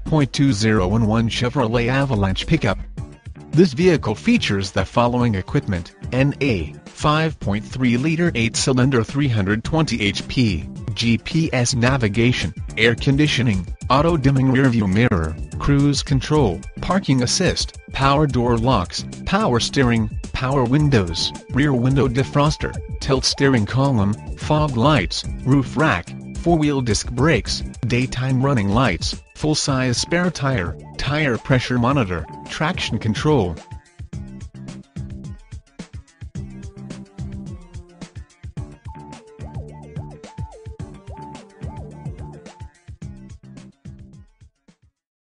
5.2011 Chevrolet Avalanche pickup. This vehicle features the following equipment: NA 5.3-liter 8-cylinder 320 HP, GPS navigation, air conditioning, auto-dimming rearview mirror, cruise control, parking assist, power door locks, power steering, power windows, rear window defroster, tilt steering column, fog lights, roof rack, 4-wheel disc brakes, daytime running lights, full-size spare tire, tire pressure monitor, traction control,